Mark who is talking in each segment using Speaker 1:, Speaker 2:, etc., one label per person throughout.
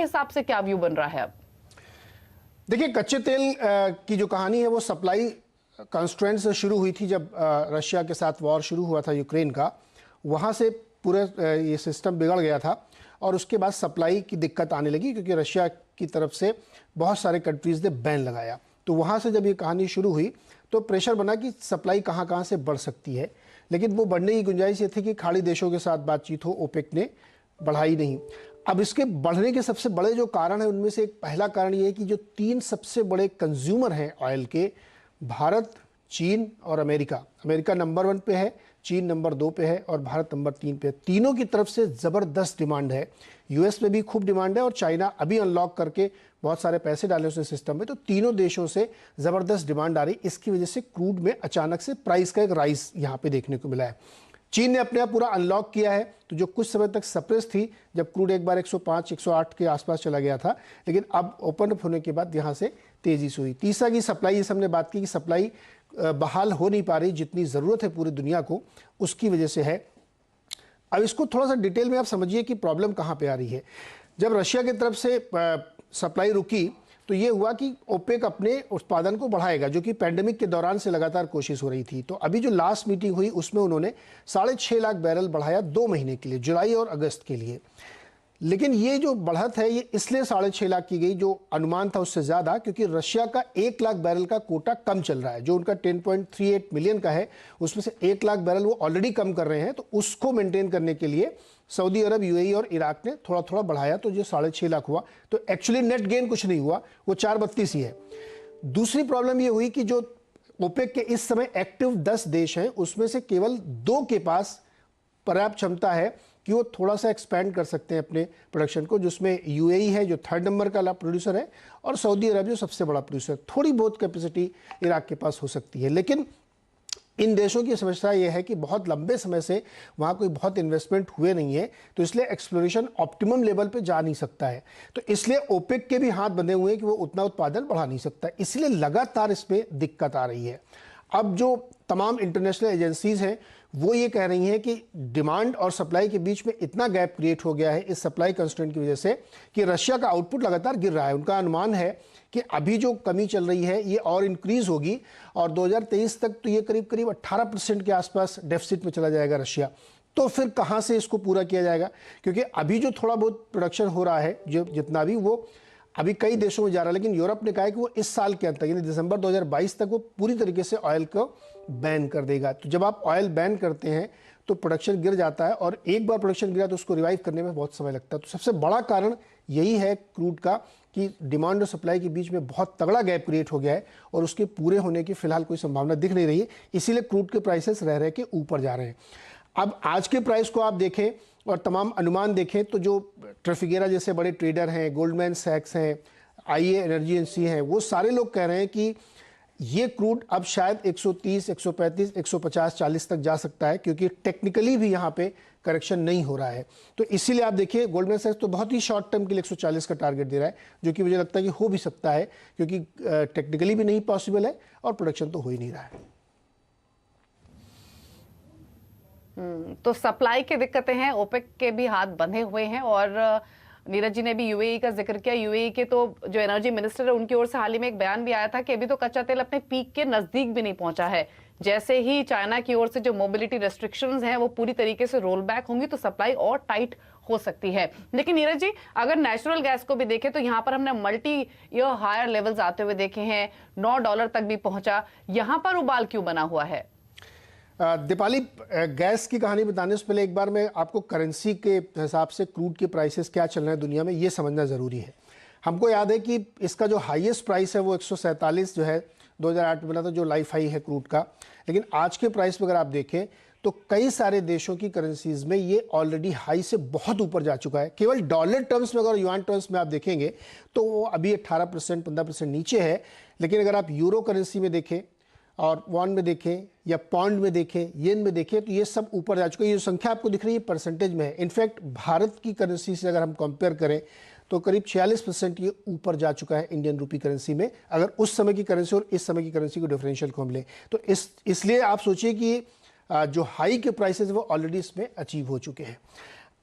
Speaker 1: के हिसाब से क्या व्यू बन रहा है अब?
Speaker 2: देखिए, कच्चे तेल की जो कहानी है वो सप्लाई कंस्ट्रेंट से शुरू हुई थी जब रशिया के साथ वॉर शुरू हुआ था यूक्रेन का। वहाँ से पूरे ये सिस्टम बिगड़ गया था और उसके बाद सप्लाई की दिक्कत आने लगी क्योंकि रशिया की तरफ से बहुत सारे कंट्रीज़ ने बैन लगाया। तो वहाँ से जब ये कहानी शुरू हुई तो प्रेशर बना कि सप्लाई कहाँ कहाँ से बढ़ सकती है, लेकिन वो बढ़ने की गुंजाइश ये थी कि खाड़ी देशों के साथ बातचीत हो, ओपेक ने बढ़ाई नहीं। अब इसके बढ़ने के सबसे बड़े जो कारण है उनमें से एक पहला कारण ये है कि जो 3 सबसे बड़े कंज्यूमर हैं ऑयल के, भारत, चीन और अमेरिका। अमेरिका नंबर 1 पे है, चीन नंबर 2 पे है और भारत नंबर 3 पे है। तीनों की तरफ से ज़बरदस्त डिमांड है। यूएस में भी खूब डिमांड है और चाइना अभी अनलॉक करके बहुत सारे पैसे डाले उसने सिस्टम में। तो तीनों देशों से ज़बरदस्त डिमांड आ रही। इसकी वजह से क्रूड में अचानक से प्राइस का एक राइज यहाँ पे देखने को मिला है। चीन ने अपने आप पूरा अनलॉक किया है, तो जो कुछ समय तक सप्रेस थी, जब क्रूड एक बार 105, 108 के आसपास चला गया था, लेकिन अब ओपन अप होने के बाद यहाँ से तेजी से हुई। तीसरा की सप्लाई, जैसे हमने बात की कि सप्लाई बहाल हो नहीं पा रही जितनी ज़रूरत है पूरी दुनिया को, उसकी वजह से है। अब इसको थोड़ा सा डिटेल में आप समझिए कि प्रॉब्लम कहाँ पे आ रही है। जब रशिया की तरफ से सप्लाई रुकी तो ये हुआ कि ओपेक अपने उत्पादन को बढ़ाएगा, जो कि पैंडेमिक के दौरान से लगातार कोशिश हो रही थी। तो अभी जो लास्ट मीटिंग हुई उसमें उन्होंने 6.5 लाख बैरल बढ़ाया 2 महीने के लिए, जुलाई और अगस्त के लिए। लेकिन ये जो बढ़त है ये इसलिए 6.5 लाख की गई, जो अनुमान था उससे ज़्यादा, क्योंकि रशिया का 1 लाख बैरल का कोटा कम चल रहा है। जो उनका 10.38 मिलियन का है उसमें से 1 लाख बैरल वो ऑलरेडी कम कर रहे हैं। तो उसको मेंटेन करने के लिए सऊदी अरब, यूएई और इराक ने थोड़ा थोड़ा बढ़ाया, तो जो 6.5 लाख हुआ। तो एक्चुअली नेट गेन कुछ नहीं हुआ, वो 432 ही है। दूसरी प्रॉब्लम ये हुई कि जो ओपेक के इस समय एक्टिव 10 देश हैं उसमें से केवल 2 के पास पर्याप्त क्षमता है कि वो थोड़ा सा एक्सपैंड कर सकते हैं अपने प्रोडक्शन को, जिसमें यूएई है जो 3rd नंबर का प्रोड्यूसर है और सऊदी अरब जो सबसे बड़ा प्रोड्यूसर। थोड़ी बहुत कैपेसिटी इराक के पास हो सकती है, लेकिन इन देशों की समस्या यह है कि बहुत लंबे समय से वहाँ कोई बहुत इन्वेस्टमेंट हुए नहीं है, तो इसलिए एक्सप्लोरेशन ऑप्टिमम लेवल पे जा नहीं सकता है। तो इसलिए ओपेक के भी हाथ बंधे हुए हैं कि वो उतना उत्पादन बढ़ा नहीं सकता, इसलिए लगातार इसमें दिक्कत आ रही है। अब जो तमाम इंटरनेशनल एजेंसीज हैं वो ये कह रही हैं कि डिमांड और सप्लाई के बीच में इतना गैप क्रिएट हो गया है इस सप्लाई कंस्ट्रेंट की वजह से कि रशिया का आउटपुट लगातार गिर रहा है। उनका अनुमान है कि अभी जो कमी चल रही है ये और इंक्रीज होगी और 2023 तक तो ये करीब करीब 18% के आसपास डेफिसिट में चला जाएगा रशिया। तो फिर कहाँ से इसको पूरा किया जाएगा, क्योंकि अभी जो थोड़ा बहुत प्रोडक्शन हो रहा है, जो जितना भी, वो अभी कई देशों में जा रहा है, लेकिन यूरोप ने कहा है कि वो इस साल के अंत तक यानी दिसंबर 2022 तक वो पूरी तरीके से ऑयल को बैन कर देगा। तो जब आप ऑयल बैन करते हैं तो प्रोडक्शन गिर जाता है और एक बार प्रोडक्शन गिरा तो उसको रिवाइव करने में बहुत समय लगता है। तो सबसे बड़ा कारण यही है क्रूड का कि डिमांड और सप्लाई के बीच में बहुत तगड़ा गैप क्रिएट हो गया है और उसके पूरे होने की फिलहाल कोई संभावना दिख नहीं रही है। इसीलिए क्रूड के प्राइसेस रह के ऊपर जा रहे हैं। अब आज के प्राइस को आप देखें और तमाम अनुमान देखें तो जो ट्रफिगेरा जैसे बड़े ट्रेडर हैं, गोल्डमैन सैक्स हैं, आईए एनर्जी एजेंसी हैं, वो सारे लोग कह रहे हैं कि ये क्रूड अब शायद 130, 135, 150, 40 तक जा सकता है, क्योंकि टेक्निकली भी यहाँ पे करेक्शन नहीं हो रहा है। तो इसीलिए आप देखिए गोल्डमैन सैक्स तो बहुत ही शॉर्ट टर्म के लिए 140 का टारगेट दे रहा है, जो कि मुझे लगता है कि हो भी सकता है, क्योंकि टेक्निकली भी नहीं पॉसिबल है और प्रोडक्शन तो हो ही नहीं रहा है।
Speaker 1: तो सप्लाई की दिक्कतें हैं, ओपेक के भी हाथ बंधे हुए हैं और नीरज जी ने भी यूएई का जिक्र किया। यूएई के तो जो एनर्जी मिनिस्टर है उनकी ओर से हाल ही में एक बयान भी आया था कि अभी तो कच्चा तेल अपने पीक के नजदीक भी नहीं पहुंचा है। जैसे ही चाइना की ओर से जो मोबिलिटी रेस्ट्रिक्शंस हैं वो पूरी तरीके से रोल बैक होंगी तो सप्लाई और टाइट हो सकती है। लेकिन नीरज जी, अगर नेचुरल गैस को भी देखें तो यहाँ पर हमने मल्टी ईयर हायर लेवल्स आते हुए देखे हैं, $9 तक भी पहुंचा। यहाँ पर उबाल क्यों बना हुआ है?
Speaker 2: दीपाली, गैस की कहानी बताने से पहले एक बार मैं आपको करेंसी के हिसाब से क्रूड के प्राइसेस क्या चल रहे हैं दुनिया में ये समझना ज़रूरी है। हमको याद है कि इसका जो हाईएस्ट प्राइस है वो 147 जो है 2008 में मिला था, जो लाइफ हाई है क्रूड का। लेकिन आज के प्राइस पर अगर आप देखें तो कई सारे देशों की करेंसीज में ये ऑलरेडी हाई से बहुत ऊपर जा चुका है। केवल डॉलर टर्म्स में, अगर युआन टर्म्स में आप देखेंगे तो वो अभी 18%, 15% नीचे है। लेकिन अगर आप यूरो करेंसी में देखें और वॉन में देखें या पॉन्ड में देखें, येन में देखें, तो ये सब ऊपर जा चुके हैं। ये जो संख्या आपको दिख रही है परसेंटेज में है। इनफैक्ट भारत की करेंसी से अगर हम कंपेयर करें तो करीब 46% ये ऊपर जा चुका है इंडियन रूपी करेंसी में, अगर उस समय की करेंसी और इस समय की करेंसी को डिफरेंशियल को हम लें तो इसलिए आप सोचिए कि जो हाई के प्राइसेस वो ऑलरेडी इसमें अचीव हो चुके हैं।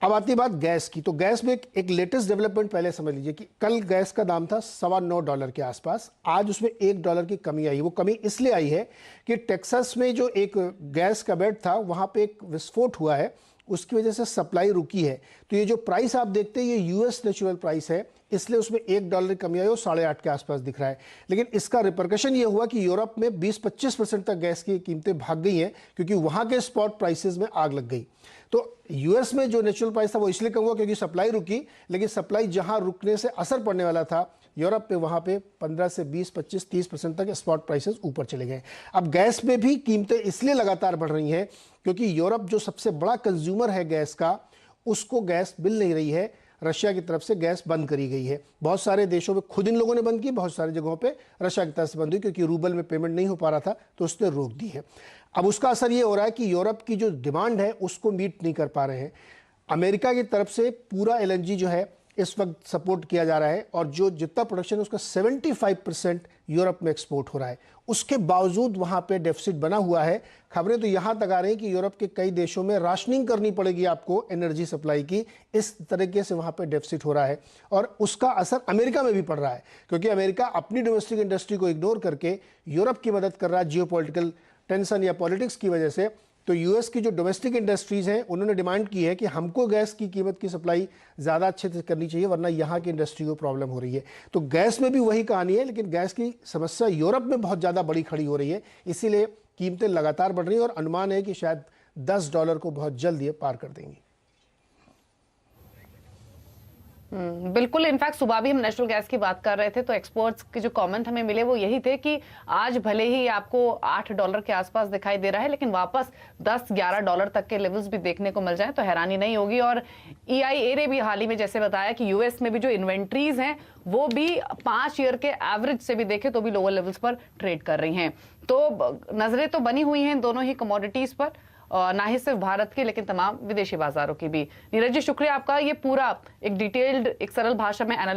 Speaker 2: अब आती है बात गैस की। तो गैस में एक लेटेस्ट डेवलपमेंट पहले समझ लीजिए कि कल गैस का दाम था $9.25 के आसपास, आज उसमें $1 की कमी आई। वो कमी इसलिए आई है कि टेक्सास में जो एक गैस का बेड था वहां पे एक विस्फोट हुआ है, उसकी वजह से सप्लाई रुकी है। तो ये जो प्राइस आप देखते हैं ये यूएस नेचुरल प्राइस है, इसलिए उसमें $1 की कमी आई और 8.5 के आसपास दिख रहा है। लेकिन इसका रिपरकशन ये हुआ कि यूरोप में 20-25% तक गैस की कीमतें भाग गई हैं, क्योंकि वहां के स्पॉट प्राइसेस में आग लग गई। तो यूएस में जो नेचुरल प्राइस था वो इसलिए कम हुआ क्योंकि सप्लाई रुकी, लेकिन सप्लाई जहां रुकने से असर पड़ने वाला था यूरोप पे, वहां पे 15 से 20, 25, 30% तक स्पॉट प्राइसेस ऊपर चले गए। अब गैस में भी कीमतें इसलिए लगातार बढ़ रही हैं क्योंकि यूरोप जो सबसे बड़ा कंज्यूमर है गैस का, उसको गैस मिल नहीं रही है। रशिया की तरफ से गैस बंद करी गई है। बहुत सारे देशों में खुद इन लोगों ने बंद की, बहुत सारी जगहों पे रशिया की तरफ से बंद हुई क्योंकि रूबल में पेमेंट नहीं हो पा रहा था, तो उसने रोक दी है। अब उसका असर ये हो रहा है कि यूरोप की जो डिमांड है उसको मीट नहीं कर पा रहे हैं। अमेरिका की तरफ से पूरा एलएनजी जो है इस वक्त सपोर्ट किया जा रहा है और जो जितना प्रोडक्शन है उसका 75% यूरोप में एक्सपोर्ट हो रहा है। उसके बावजूद वहां पे डेफिसिट बना हुआ है। खबरें तो यहां तक आ रही हैं कि यूरोप के कई देशों में राशनिंग करनी पड़ेगी आपको एनर्जी सप्लाई की, इस तरीके से वहां पे डेफिसिट हो रहा है। और उसका असर अमेरिका में भी पड़ रहा है क्योंकि अमेरिका अपनी डोमेस्टिक इंडस्ट्री को इग्नोर करके यूरोप की मदद कर रहा है जियोपॉलिटिकल टेंशन या पॉलिटिक्स की वजह से। तो यूएस की जो डोमेस्टिक इंडस्ट्रीज हैं उन्होंने डिमांड की है कि हमको गैस की कीमत की सप्लाई ज़्यादा अच्छे से करनी चाहिए, वरना यहाँ की इंडस्ट्री को प्रॉब्लम हो रही है। तो गैस में भी वही कहानी है, लेकिन गैस की समस्या यूरोप में बहुत ज़्यादा बड़ी खड़ी हो रही है, इसीलिए कीमतें लगातार बढ़ रही हैं और अनुमान है कि शायद $10 को बहुत जल्द ये पार कर देंगी।
Speaker 1: बिल्कुल। इनफैक्ट सुबह भी हम नेचुरल गैस की बात कर रहे थे तो एक्सपर्ट्स के जो कमेंट हमें मिले वो यही थे कि आज भले ही आपको $8 के आसपास दिखाई दे रहा है, लेकिन वापस $10-11 तक के लेवल्स भी देखने को मिल जाए तो हैरानी नहीं होगी। और EIA ने भी हाल ही में जैसे बताया कि यूएस में भी जो इन्वेंट्रीज हैं वो भी 5 ईयर के एवरेज से भी देखें तो भी लोअर लेवल्स पर ट्रेड कर रही हैं। तो नजरें तो बनी हुई हैं दोनों ही कमोडिटीज पर, ना ही सिर्फ भारत की लेकिन तमाम विदेशी बाजारों की भी। नीरज जी, शुक्रिया आपका ये पूरा एक डिटेल्ड, एक सरल भाषा में एनालिसिस